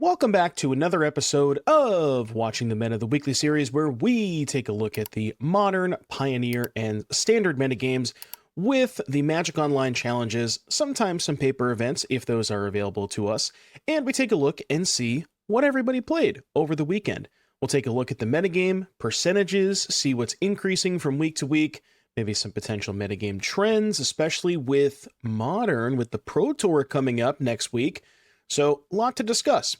Welcome back to another episode of Watching the Meta, the weekly series where we take a look at the modern, pioneer, and standard metagames with the Magic Online challenges, sometimes some paper events if those are available to us, and we take a look and see what everybody played over the weekend. We'll take a look at the metagame, percentages, see what's increasing from week to week, maybe some potential metagame trends, especially with Modern, with the Pro Tour coming up next week. So, a lot to discuss.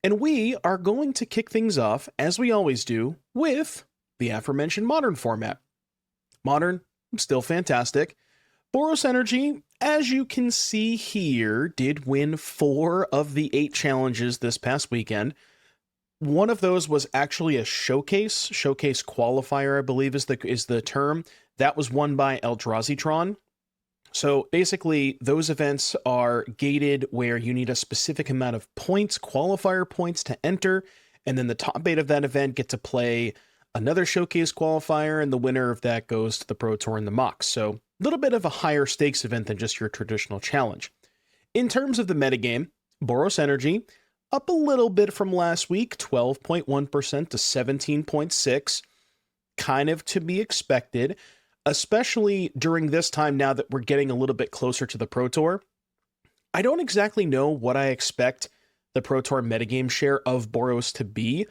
And we are going to kick things off, as we always do, with the aforementioned Modern format. Modern, still fantastic. Boros Energy, as you can see here, did win 4 of the 8 challenges this past weekend. One of those was actually a showcase qualifier, I believe is the term. That was won by Eldrazi. So basically, those events are gated where you need a specific amount of points, qualifier points to enter, and then the top 8 of that event get to play another showcase qualifier, and the winner of that goes to the Pro Tour and the MOX. So a little bit of a higher stakes event than just your traditional challenge. In terms of the metagame, Boros Energy, up a little bit from last week, 12.1% to 17.6%, kind of to be expected, especially during this time now that we're getting a little bit closer to the Pro Tour. I don't exactly know what I expect the Pro Tour metagame share of Boros to be.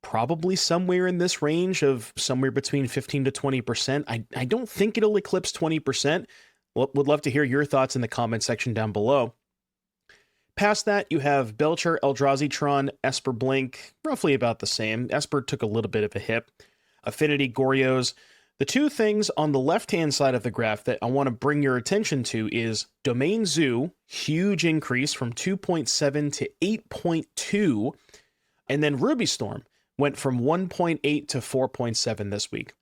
Probably somewhere in this range of somewhere between 15 to 20%. I don't think it'll eclipse 20%. Would love to hear your thoughts in the comment section down below. Past that, you have Belcher, Eldrazi, Esper Blink, roughly about the same. Esper took a little bit of a hit. Affinity, Goryo's. The two things on the left-hand side of the graph that I want to bring your attention to is Domain Zoo, huge increase from 2.7 to 8.2, and then Ruby Storm went from 1.8 to 4.7 this week.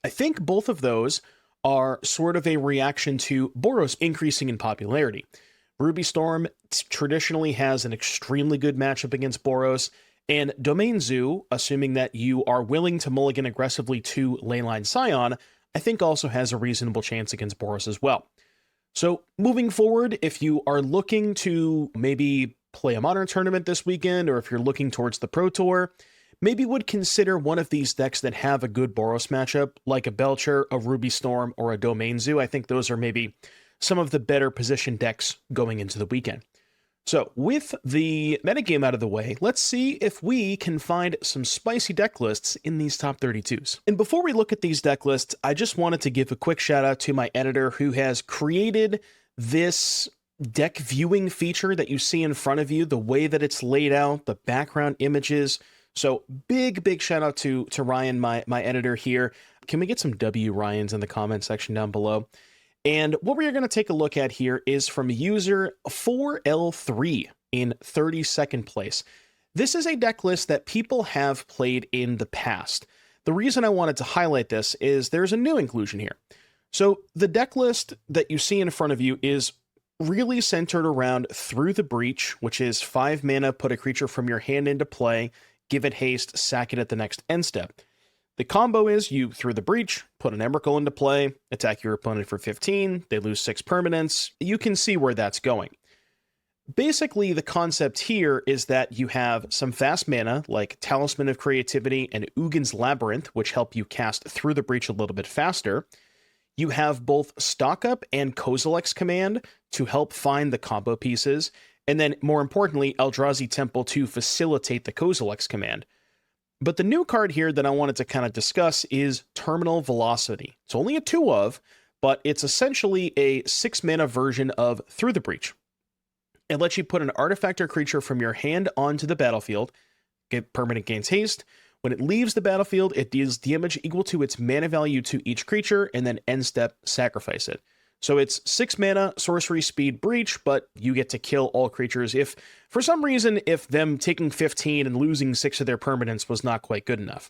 I think both of those are sort of a reaction to Boros increasing in popularity. Ruby Storm traditionally has an extremely good matchup against Boros, and Domain Zoo, assuming that you are willing to mulligan aggressively to Leyline Scion, I think also has a reasonable chance against Boros as well. So moving forward, if you are looking to maybe play a Modern tournament this weekend, or if you're looking towards the Pro Tour, maybe would consider one of these decks that have a good Boros matchup, like a Belcher, a Ruby Storm, or a Domain Zoo. I think those are maybe some of the better positioned decks going into the weekend. So with the metagame out of the way, let's see if we can find some spicy deck lists in these top 32s. And before we look at these deck lists, I just wanted to give a quick shout out to my editor who has created this deck viewing feature that you see in front of you, the way that it's laid out, the background images. So big shout out to Ryan, my editor here. Can we get some W Ryans in the comment section down below? And what we're going to take a look at here is from user 4L3 in 32nd place. This is a deck list that people have played in the past. The reason I wanted to highlight this is there's a new inclusion here. So the deck list that you see in front of you is really centered around Through the Breach, which is 5 mana, put a creature from your hand into play, give it haste, sack it at the next end step. The combo is you, Through the Breach, put an Emrakul into play, attack your opponent for 15, they lose 6 permanents. You can see where that's going. Basically, the concept here is that you have some fast mana, like Talisman of Creativity and Ugin's Labyrinth, which help you cast Through the Breach a little bit faster. You have both Stock Up and Kozilek's Command to help find the combo pieces, and then, more importantly, Eldrazi Temple to facilitate the Kozilek's Command. But the new card here that I wanted to kind of discuss is Terminal Velocity. It's only a 2 of, but it's essentially a 6 mana version of Through the Breach. It lets you put an artifact or creature from your hand onto the battlefield, get permanent gains haste. When it leaves the battlefield, it deals damage equal to its mana value to each creature, and then end step, sacrifice it. So it's 6 mana, sorcery speed breach, but you get to kill all creatures if, for some reason, if them taking 15 and losing 6 of their permanents was not quite good enough.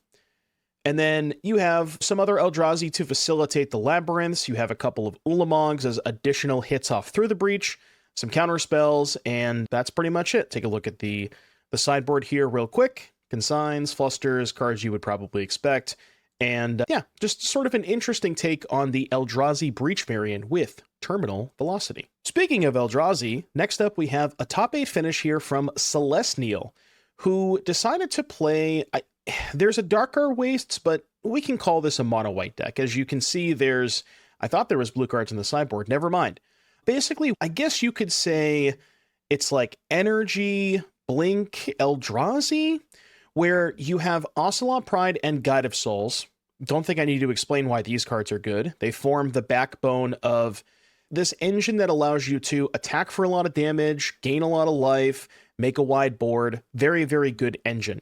And then you have some other Eldrazi to facilitate the labyrinths. You have a couple of Ulamogs as additional hits off Through the Breach, some counter spells, and that's pretty much it. Take a look at the sideboard here real quick. Consigns, Flusters, cards you would probably expect. And yeah, just sort of an interesting take on the Eldrazi Breach variant with terminal velocity. Speaking of Eldrazi, next up we have a top 8 finish here from Celestial, who decided to play... there's a Darker Wastes, but we can call this a mono-white deck. As you can see, I thought there was blue cards in the sideboard. Never mind. Basically, I guess you could say it's like Energy, Blink, Eldrazi, where you have Ocelot Pride and Guide of Souls. Don't think I need to explain why these cards are good. They form the backbone of this engine that allows you to attack for a lot of damage, gain a lot of life, make a wide board. Very, very good engine.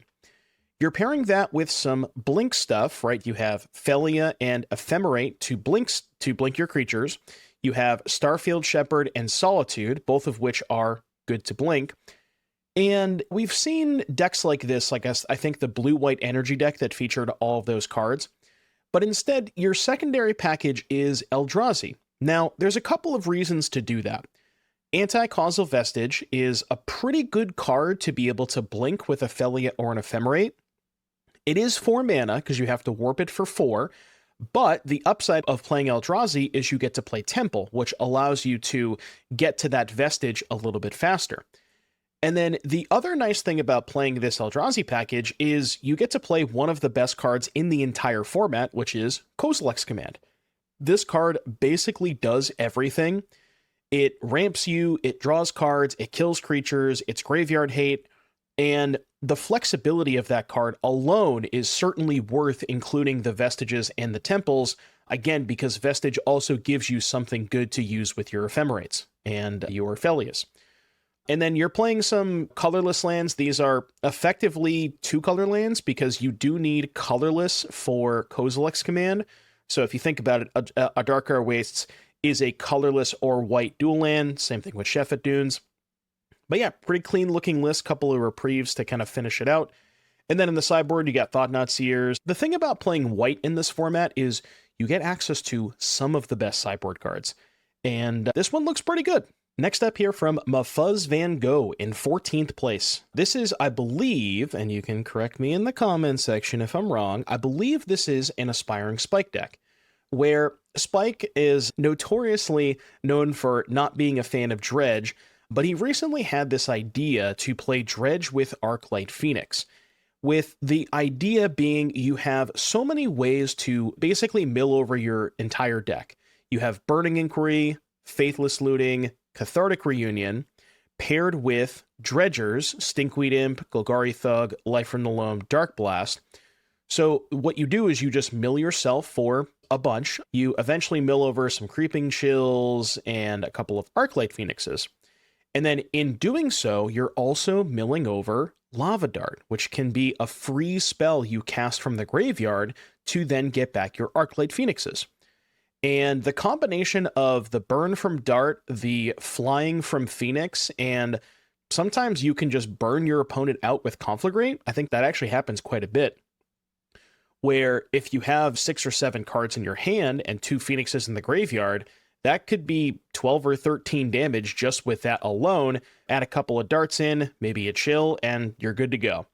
You're pairing that with some blink stuff, right? You have Felia and Ephemerate to blink your creatures. You have Starfield Shepherd and Solitude, both of which are good to blink. And we've seen decks like this, like I think the blue-white energy deck that featured all of those cards. But instead, your secondary package is Eldrazi. Now, there's a couple of reasons to do that. Anti-Causal Vestige is a pretty good card to be able to blink with a Felia or an Ephemerate. It is 4 mana, because you have to warp it for 4, but the upside of playing Eldrazi is you get to play Temple, which allows you to get to that Vestige a little bit faster. And then the other nice thing about playing this Eldrazi package is you get to play one of the best cards in the entire format, which is Kozilek's Command. This card basically does everything. It ramps you, it draws cards, it kills creatures, it's graveyard hate, and the flexibility of that card alone is certainly worth including the Vestiges and the Temples, again, because Vestige also gives you something good to use with your Ephemerates and your Felias. And then you're playing some colorless lands. These are effectively 2-color lands because you do need colorless for Kozilek's Command. So if you think about it, a Darker Wastes is a colorless or white dual land. Same thing with Shephet Dunes. But yeah, pretty clean looking list. Couple of reprieves to kind of finish it out. And then in the sideboard, you got Thought-Knot Seers. The thing about playing white in this format is you get access to some of the best sideboard cards. And this one looks pretty good. Next up here from Mafuz Van Gogh in 14th place. This is, I believe, and you can correct me in the comments section if I'm wrong, I believe this is an Aspiring Spike deck, where Spike is notoriously known for not being a fan of Dredge, but he recently had this idea to play Dredge with Arclight Phoenix, with the idea being you have so many ways to basically mill over your entire deck. You have Burning Inquiry, Faithless Looting, Cathartic Reunion, paired with Dredgers, Stinkweed Imp, Golgari Thug, Life from the Loam, Dark Blast. So what you do is you just mill yourself for a bunch. You eventually mill over some Creeping Chills and a couple of Arclight Phoenixes. And then in doing so, you're also milling over Lava Dart, which can be a free spell you cast from the graveyard to then get back your Arclight Phoenixes. And the combination of the burn from Dart, the flying from Phoenix, and sometimes you can just burn your opponent out with Conflagrate. I think that actually happens quite a bit, where if you have 6 or 7 cards in your hand and 2 Phoenixes in the graveyard, that could be 12 or 13 damage just with that alone. Add a couple of darts in, maybe a chill, and you're good to go.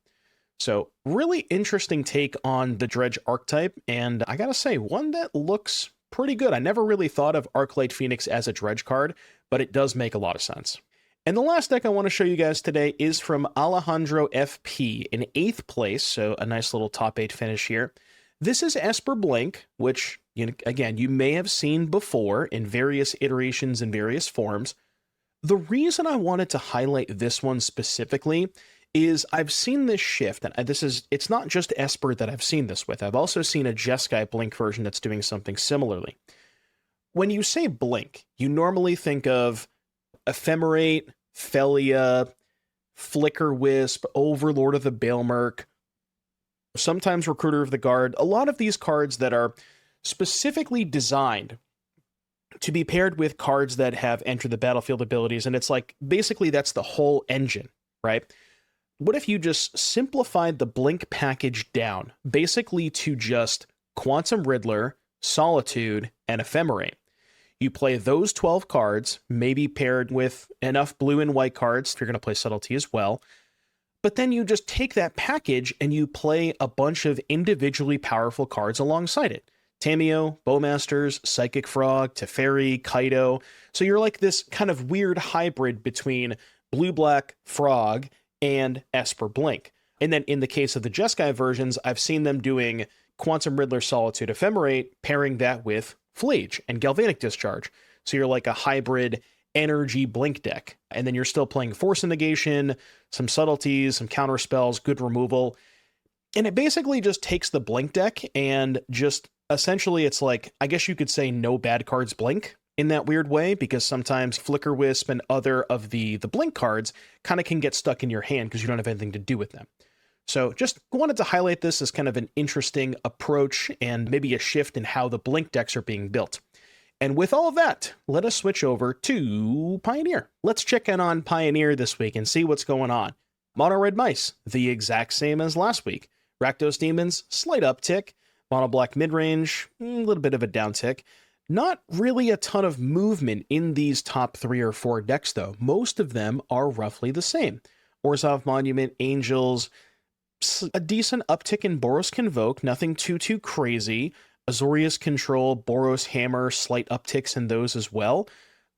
So really interesting take on the Dredge archetype, and I gotta say, one that looks pretty good. I never really thought of Arclight Phoenix as a Dredge card, but it does make a lot of sense. And the last deck I want to show you guys today is from Alejandro FP in 8th place, so a nice little top 8 finish here. This is Esper Blink, which, again, you may have seen before in various iterations and various forms. The reason I wanted to highlight this one specifically is I've seen this shift, and it's not just Esper that I've seen this with. I've also seen a Jeskai Blink version that's doing something similarly. When you say Blink, you normally think of Ephemerate, Felia, Flicker Wisp, Overlord of the Baelmerk, sometimes Recruiter of the Guard, a lot of these cards that are specifically designed to be paired with cards that have Enter the Battlefield abilities, and it's like, basically that's the whole engine, right? What if you just simplified the Blink package down, basically to just Quantum Riddler, Solitude, and Ephemerate? You play those 12 cards, maybe paired with enough blue and white cards if you're going to play Subtlety as well. But then you just take that package and you play a bunch of individually powerful cards alongside it. Tameo, Bowmasters, Psychic Frog, Teferi, Kaido. So you're like this kind of weird hybrid between Blue-Black Frog and Esper Blink. And then in the case of the Jeskai versions, I've seen them doing Quantum Riddler Solitude Ephemerate, pairing that with Flage and Galvanic Discharge. So you're like a hybrid energy blink deck. And then you're still playing Force and Negation, some subtleties, some counter spells, good removal. And it basically just takes the blink deck and just essentially it's like, I guess you could say no bad cards blink in that weird way, because sometimes Flicker Wisp and other of the blink cards kind of can get stuck in your hand because you don't have anything to do with them. So just wanted to highlight this as kind of an interesting approach and maybe a shift in how the blink decks are being built. And with all of that, let us switch over to Pioneer. Let's check in on Pioneer this week and see what's going on. Mono Red Mice, the exact same as last week. Rakdos Demons, slight uptick. Mono Black Midrange, a little bit of a downtick. Not really a ton of movement in these top 3 or 4 decks, though. Most of them are roughly the same. Orzhov Monument, Angels, a decent uptick in Boros Convoke, nothing too crazy. Azorius Control, Boros Hammer, slight upticks in those as well.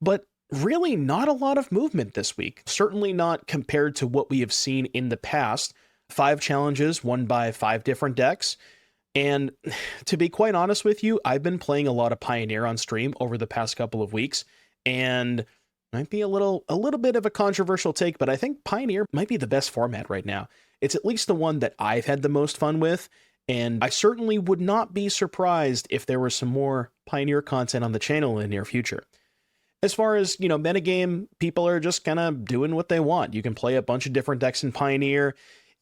But really not a lot of movement this week. Certainly not compared to what we have seen in the past. 5 challenges won by 5 different decks. And to be quite honest with you, I've been playing a lot of Pioneer on stream over the past couple of weeks, and might be a little bit of a controversial take, but I think Pioneer might be the best format right now. It's at least the one that I've had the most fun with, and I certainly would not be surprised if there was some more Pioneer content on the channel in the near future. As far as, metagame, people are just kind of doing what they want. You can play a bunch of different decks in Pioneer.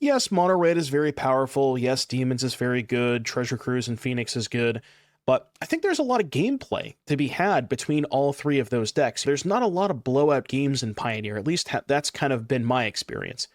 Yes, Mono Red is very powerful. Yes, Demons is very good. Treasure Cruise and Phoenix is good. But I think there's a lot of gameplay to be had between all 3 of those decks. There's not a lot of blowout games in Pioneer. At least that's kind of been my experience.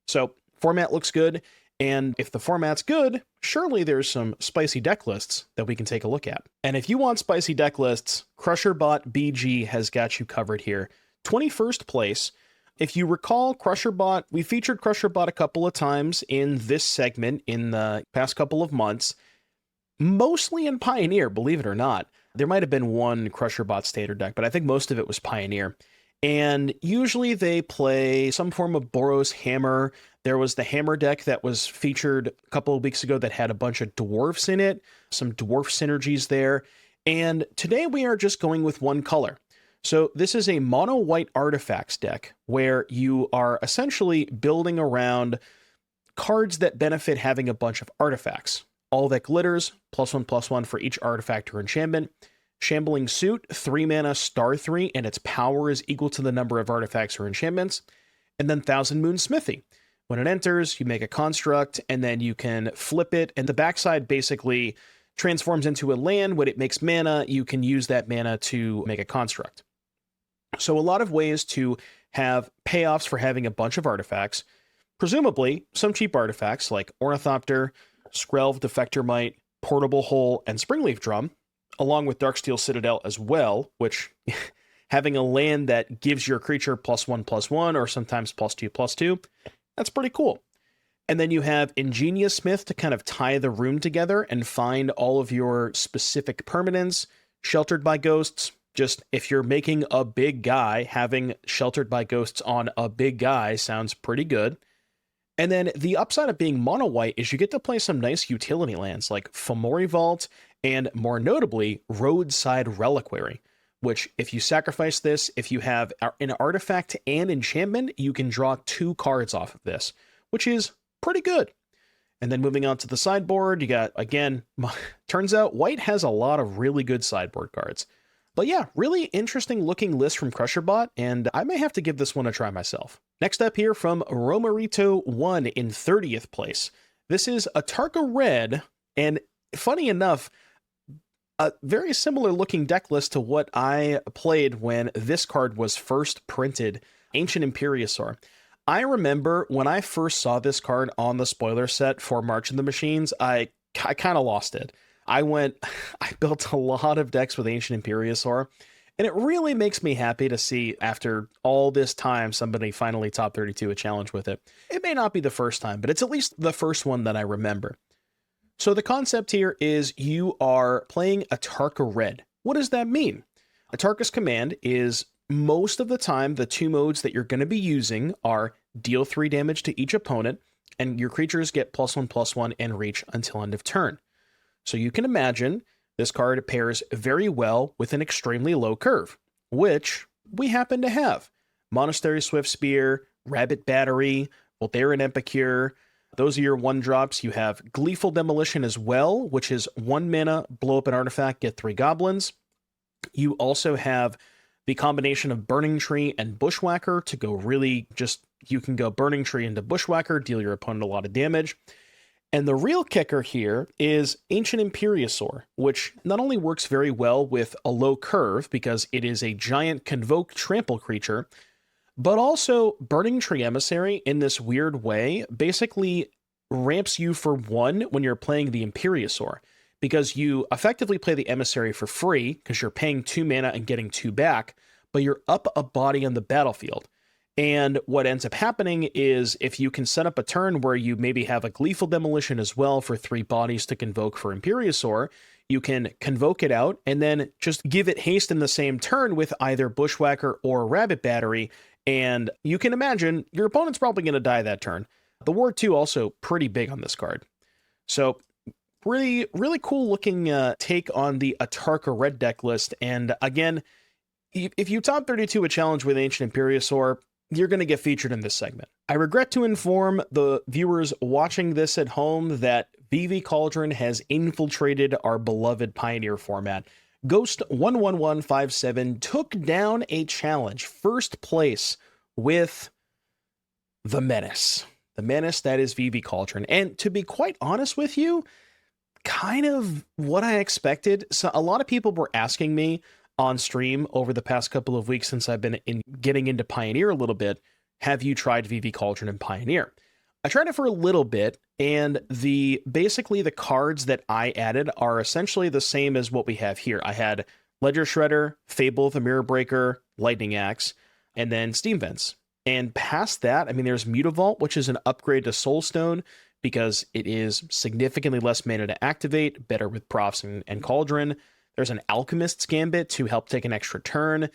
So, format looks good. And if the format's good, surely there's some spicy deck lists that we can take a look at. And if you want spicy deck lists, CrusherBot BG has got you covered here. 21st place. If you recall, CrusherBot, we featured CrusherBot a couple of times in this segment in the past couple of months, mostly in Pioneer, believe it or not. There might have been one CrusherBot standard deck, but I think most of it was Pioneer. And usually they play some form of Boros Hammer. There was the Hammer deck that was featured a couple of weeks ago that had a bunch of dwarfs in it, some dwarf synergies there. And today we are just going with one color. So this is a mono white artifacts deck where you are essentially building around cards that benefit having a bunch of artifacts. All that glitters, +1/+1 for each artifact or enchantment. Shambling Suit, 3 mana, star 3, and its power is equal to the number of artifacts or enchantments. And then Thousand Moon Smithy. When it enters, you make a construct, and then you can flip it, and the backside basically transforms into a land. When it makes mana, you can use that mana to make a construct. So a lot of ways to have payoffs for having a bunch of artifacts. Presumably, some cheap artifacts like Ornithopter, Skrelv Defector Mite, Portable Hole, and Springleaf Drum, along with Darksteel Citadel as well, which having a land that gives your creature +1/+1 or sometimes +2/+2, that's pretty cool. And then you have Ingenious Smith to kind of tie the room together and find all of your specific permanents. Sheltered by Ghosts, just if you're making a big guy, having Sheltered by Ghosts on a big guy sounds pretty good. And then the upside of being mono white is you get to play some nice utility lands like Fomori Vault and, more notably, Roadside Reliquary, which if you sacrifice this, if you have an artifact and enchantment, you can draw 2 cards off of this, which is pretty good. And then moving on to the sideboard, you got, again, turns out white has a lot of really good sideboard cards. But yeah, really interesting looking list from CrusherBot, and I may have to give this one a try myself. Next up here from Romarito1 in 30th place. This is Atarka Red, and funny enough, a very similar looking deck list to what I played when this card was first printed, Ancient Imperiosaur. I remember when I first saw this card on the spoiler set for March of the Machines, I kind of lost it. I built a lot of decks with Ancient Imperiosaur, And it really makes me happy to see after all this time somebody finally top 32 a challenge with it. It may not be the first time, but it's at least the first one that I remember. So the concept here is you are playing Atarka Red. What does that mean? Atarka's command is most of the time the two modes that you're going to be using are deal 3 damage to each opponent, and your creatures get +1/+1 and reach until end of turn. So you can imagine this card pairs very well with an extremely low curve, which we happen to have. Monastery Swift Spear, Rabbit Battery, Voltaren Epicure. Those are your 1-drops. You have Gleeful Demolition as well, which is 1 mana, blow up an artifact, get 3 goblins. You also have the combination of Burning Tree and Bushwhacker to go really just, you can go Burning Tree into Bushwhacker, deal your opponent a lot of damage. And the real kicker here is Ancient Imperiosaur, which not only works very well with a low curve because it is a giant Convoke trample creature, but also Burning Tree Emissary in this weird way basically ramps you for 1 when you're playing the Imperiosaur, because you effectively play the Emissary for free because you're paying 2 mana and getting 2 back, but you're up a body on the battlefield. And what ends up happening is if you can set up a turn where you maybe have a Gleeful Demolition as well for 3 bodies to convoke for Imperiosaur, you can convoke it out and then just give it haste in the same turn with either Bushwhacker or Rabbit Battery, and you can imagine your opponent's probably going to die that turn. The Ward 2 also pretty big on this card. So really, really cool looking take on the Atarka Red deck list. And again, if you top 32 a challenge with Ancient Imperiosaur, you're going to get featured in this segment. I regret to inform the viewers watching this at home that VV Cauldron has infiltrated our beloved Pioneer format. Ghost 11157 took down a challenge, first place, with the Menace. The Menace that is VV Cauldron. And to be quite honest with you, kind of what I expected. So a lot of people were asking me on stream over the past couple of weeks since I've been getting into Pioneer a little bit, have you tried VV Cauldron and Pioneer? I tried it for a little bit, and basically the cards that I added are essentially the same as what we have here. I had Ledger Shredder, Fable the Mirror Breaker, Lightning Axe, and then Steam Vents. And past that, I mean, there's Mutavault, which is an upgrade to Soulstone because it is significantly less mana to activate, better with Profs and Cauldron. There's an Alchemist's Gambit to help take an extra turn.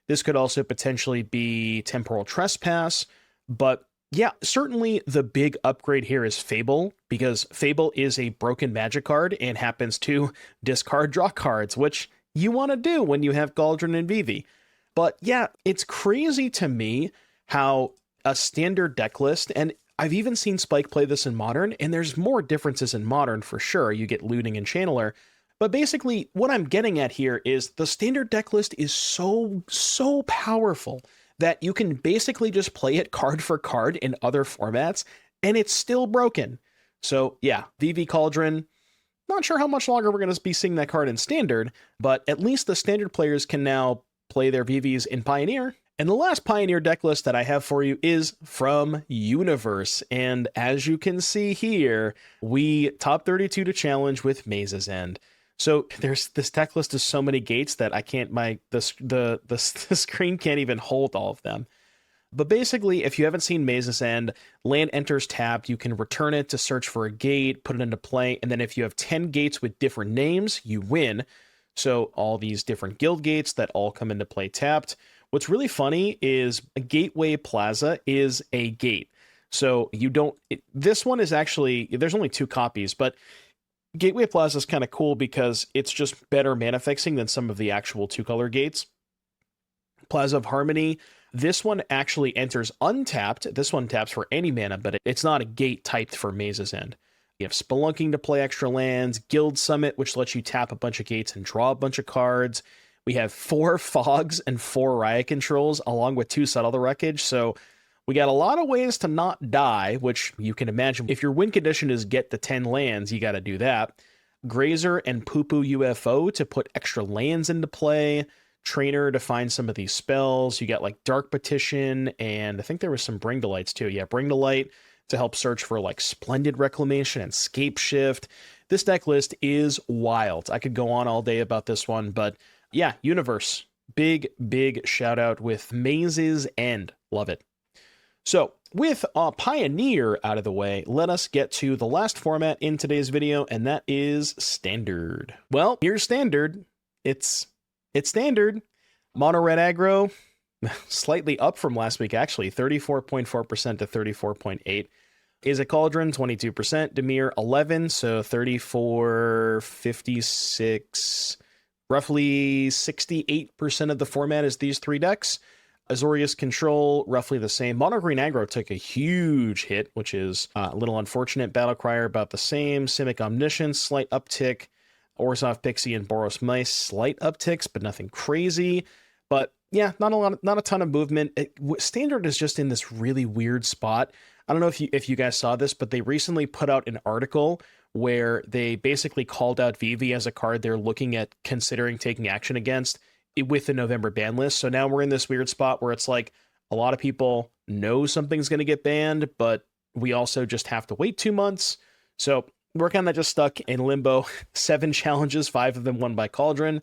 This could also potentially be Temporal Trespass. But yeah, certainly the big upgrade here is Fable, because Fable is a broken magic card and happens to discard draw cards, which you want to do when you have Cauldron and VV. But yeah, it's crazy to me how a standard deck list, and I've even seen Spike play this in Modern, and there's more differences in Modern for sure. You get Looting and Channeler. But basically, what I'm getting at here is the standard deck list is so powerful that you can basically just play it card for card in other formats, and it's still broken. So yeah, VV Cauldron, not sure how much longer we're going to be seeing that card in Standard, but at least the Standard players can now play their VVs in Pioneer. And the last Pioneer deck list that I have for you is from Universe, and as you can see here, we top 32 to challenge with Maze's End. So there's this deck list of so many gates that I can't, the screen can't even hold all of them. But basically, if you haven't seen Maze's End, land enters tapped, you can return it to search for a gate, put it into play, and then if you have 10 gates with different names, you win. So all these different guild gates that all come into play tapped. What's really funny is a Gateway Plaza is a gate. So this one is actually, there's only 2 copies, but Gateway Plaza is kind of cool because it's just better mana fixing than some of the actual 2-color gates. Plaza of Harmony, this one actually enters untapped. This one taps for any mana, but it's not a gate typed for Maze's End. You have Spelunking to play extra lands, Guild Summit, which lets you tap a bunch of gates and draw a bunch of cards. We have 4 Fogs and 4 Riot Controls, along with 2 Settle the Wreckage, so we got a lot of ways to not die, which you can imagine. If your win condition is get the 10 lands, you got to do that. Grazer and Poo Poo UFO to put extra lands into play. Trainer to find some of these spells. You got like Dark Petition, and I think there was some Bring to Lights too. Yeah, Bring to Light to help search for like Splendid Reclamation and Scape Shift. This deck list is wild. I could go on all day about this one, but yeah, Universe. Big shout out with Maze's End. Love it. So with Pioneer out of the way, let us get to the last format in today's video, and that is Standard. Well, here's Standard. It's Standard. Mono red aggro, slightly up from last week, actually, 34.4% to 34.8%. Is a Cauldron, 22%. Dimir, 11%, so 34, 56, roughly 68% of the format is these three decks. Azorius Control, roughly the same. Mono green aggro took a huge hit, which is a little unfortunate. Battlecrier, about the same. Simic Omniscience, slight uptick. Orzhov Pixie and Boros Mice, slight upticks, but nothing crazy. But yeah, not a ton of movement. Standard is just in this really weird spot. I don't know if you guys saw this, but they recently put out an article where they basically called out Vivi as a card they're looking at considering taking action against with the November ban list. So now we're in this weird spot where it's like a lot of people know something's going to get banned, but we also just have to wait 2 months. So we're kind of just stuck in limbo. 7 challenges, 5 of them won by Cauldron.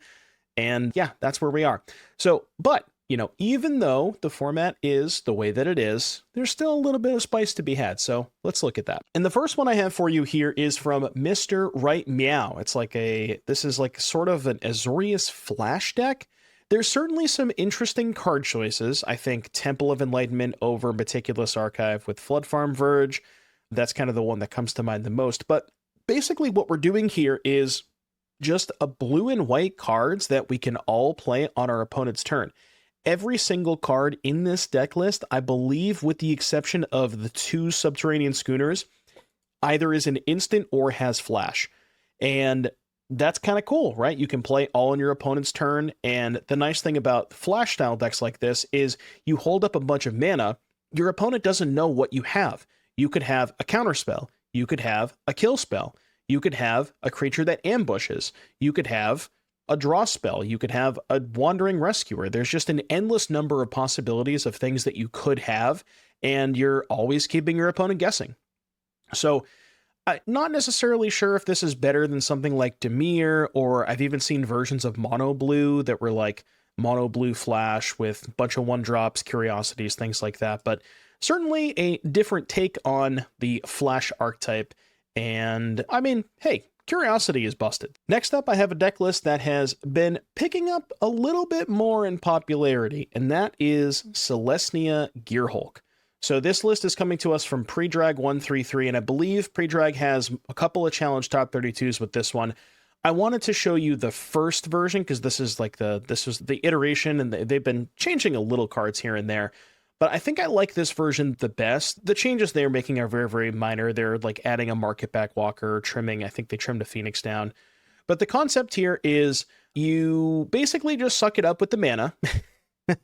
And yeah, that's where we are. So, but, you know, even though the format is the way that it is, there's still a little bit of spice to be had. So let's look at that. And the first one I have for you here is from Mr. Right Meow. It's like this is like sort of an Azorius Flash deck. There's certainly some interesting card choices. I think Temple of Enlightenment over Meticulous Archive with Flood Farm Verge. That's kind of the one that comes to mind the most. But basically what we're doing here is just a blue and white cards that we can all play on our opponent's turn. Every single card in this deck list, I believe with the exception of the 2 Subterranean Schooners, either is an instant or has flash. And that's kind of cool, right? You can play all on your opponent's turn. And the nice thing about flash style decks like this is you hold up a bunch of mana. Your opponent doesn't know what you have. You could have a counter spell. You could have a kill spell. You could have a creature that ambushes. You could have a draw spell. You could have a wandering rescuer. There's just an endless number of possibilities of things that you could have, and you're always keeping your opponent guessing. So I'm not necessarily sure if this is better than something like Dimir, or I've even seen versions of Mono Blue that were like Mono Blue Flash with a bunch of 1-drops, curiosities, things like that. But certainly a different take on the Flash archetype. And I mean, hey, curiosity is busted. Next up, I have a deck list that has been picking up a little bit more in popularity, and that is Selesnya Gearhulk. So this list is coming to us from Predrag 133, and I believe Predrag has a couple of challenge top 32s with this one. I wanted to show you the first version because this is like this was the iteration, and they've been changing a little cards here and there. But I think I like this version the best. The changes they're making are very, very minor. They're like adding a market back walker, trimming. I think they trimmed a Phoenix down. But the concept here is you basically just suck it up with the mana.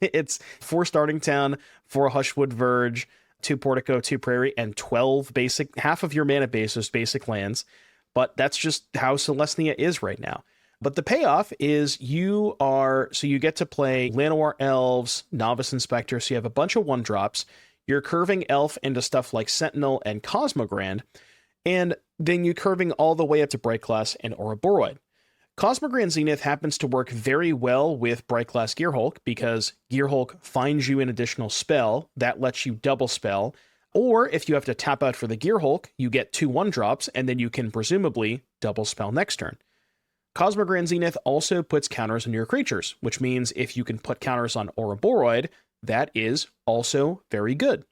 It's 4 Starting Town, 4 Hushwood Verge, 2 Portico, 2 Prairie, and 12 basic. Half of your mana base is basic lands. But that's just how Selesnya is right now. But the payoff is you get to play Llanowar Elves, Novice Inspector, so you have a bunch of 1-drops. You're curving Elf into stuff like Sentinel and Cosmogrand, and then you're curving all the way up to Bright Class and Ouroboros. Cosmogrand Zenith happens to work very well with Bright Class Gearhulk because Gearhulk finds you an additional spell that lets you double spell. Or if you have to tap out for the Gearhulk, you get 2 1-drops, and then you can presumably double spell next turn. Cosmogrand Zenith also puts counters on your creatures, which means if you can put counters on Ouroboros, that is also very good.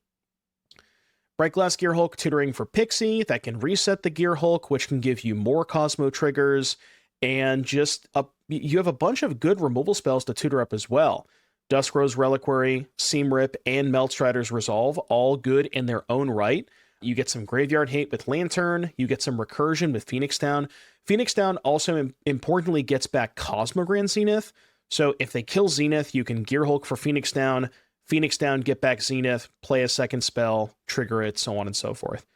Bright Glass Gearhulk tutoring for Pixie, that can reset the Gearhulk, which can give you more Cosmo triggers, and you have a bunch of good removal spells to tutor up as well. Duskrose Reliquary, Seam Rip, and Meltstrider's Resolve, all good in their own right. You get some graveyard hate with Lantern. You get some recursion with Phoenix Down. Phoenix Down also importantly gets back Cosmogrand Zenith. So if they kill Zenith, you can Gearhulk for Phoenix Down, get back Zenith, play a second spell, trigger it, so on and so forth.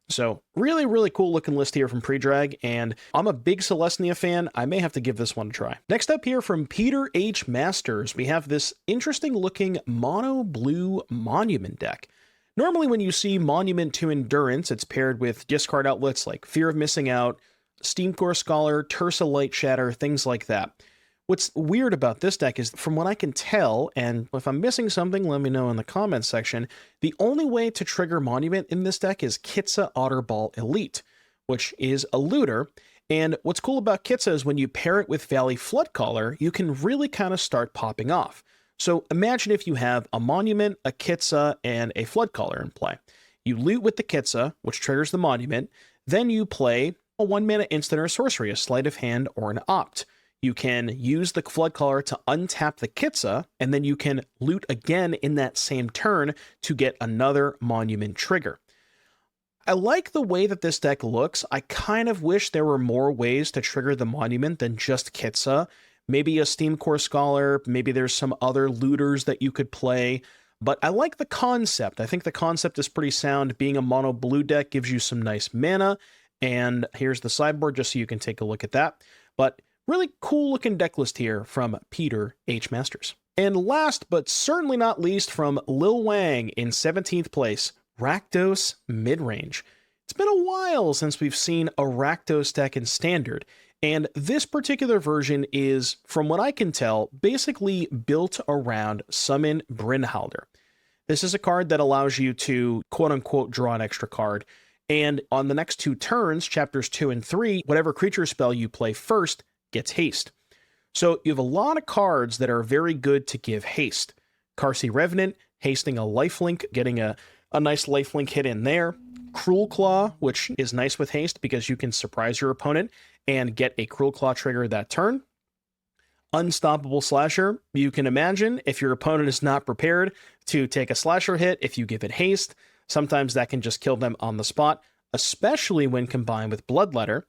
So really, really cool looking list here from Predrag, and I'm a big Selesnya fan. I may have to give this one a try. Next up here from Peter H. Masters, we have this interesting looking mono blue Monument deck. Normally when you see Monument to Endurance, it's paired with discard outlets like Fear of Missing Out, Steamcore Scholar, Tersa Light Shatter, things like that. What's weird about this deck is, from what I can tell, and if I'm missing something, let me know in the comments section, the only way to trigger Monument in this deck is Kitsa Otterball Elite, which is a looter. And what's cool about Kitsa is when you pair it with Valley Floodcaller, you can really kind of start popping off. So imagine if you have a Monument, a Kitsa, and a Floodcaller in play. You loot with the Kitsa, which triggers the Monument, then you play a 1-mana instant or sorcery, a Sleight of Hand, or an Opt. You can use the Floodcaller to untap the Kitsa, and then you can loot again in that same turn to get another Monument trigger. I like the way that this deck looks. I kind of wish there were more ways to trigger the Monument than just Kitsa. Maybe a Steam Core Scholar, maybe there's some other looters that you could play. But I like the concept. I think the concept is pretty sound. Being a mono blue deck gives you some nice mana. And here's the sideboard just so you can take a look at that. But really cool looking deck list here from Peter H. Masters. And last but certainly not least, from Lil Wang in 17th place, Rakdos Midrange. It's been a while since we've seen a Rakdos deck in Standard, and this particular version is, from what I can tell, basically built around Summon Brynhildr. This is a card that allows you to, quote-unquote, draw an extra card, and on the next 2 turns, chapters 2 and 3, whatever creature spell you play first gets haste. So you have a lot of cards that are very good to give haste. Karsi Revenant, hasting a lifelink, getting a nice lifelink hit in there. Cruel Claw, which is nice with haste because you can surprise your opponent and get a Cruel Claw trigger that turn. Unstoppable Slasher, you can imagine if your opponent is not prepared to take a slasher hit, if you give it haste, sometimes that can just kill them on the spot, especially when combined with Bloodletter.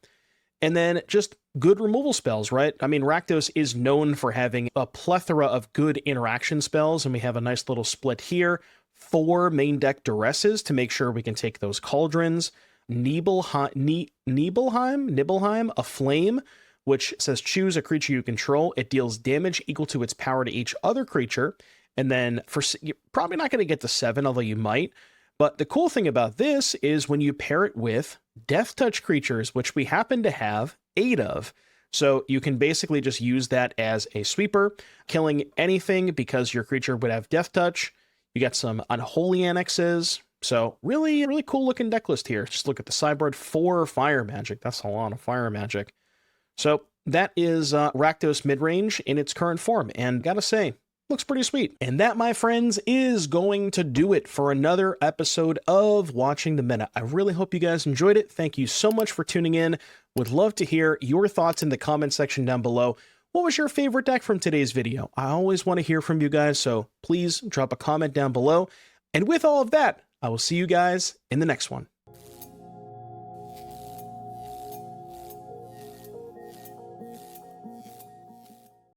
And then just good removal spells, right? I mean, Rakdos is known for having a plethora of good interaction spells, and we have a nice little split here. 4 main deck Duresses to make sure we can take those Cauldrons. Nibelheim, a Flame, which says choose a creature you control. It deals damage equal to its power to each other creature. And then you're probably not going to get to 7, although you might. But the cool thing about this is when you pair it with Death Touch creatures, which we happen to have 8 of. So you can basically just use that as a sweeper, killing anything because your creature would have Death Touch. You got some Unholy Annexes. So really, really cool looking deck list here. Just look at the sideboard. 4 Fire Magic. That's a lot of Fire Magic. So that is Rakdos Midrange in its current form. And gotta say, looks pretty sweet. And that, my friends, is going to do it for another episode of Watching the Meta. I really hope you guys enjoyed it. Thank you so much for tuning in. Would love to hear your thoughts in the comment section down below. What was your favorite deck from today's video? I always want to hear from you guys, so please drop a comment down below. And with all of that, I will see you guys in the next one.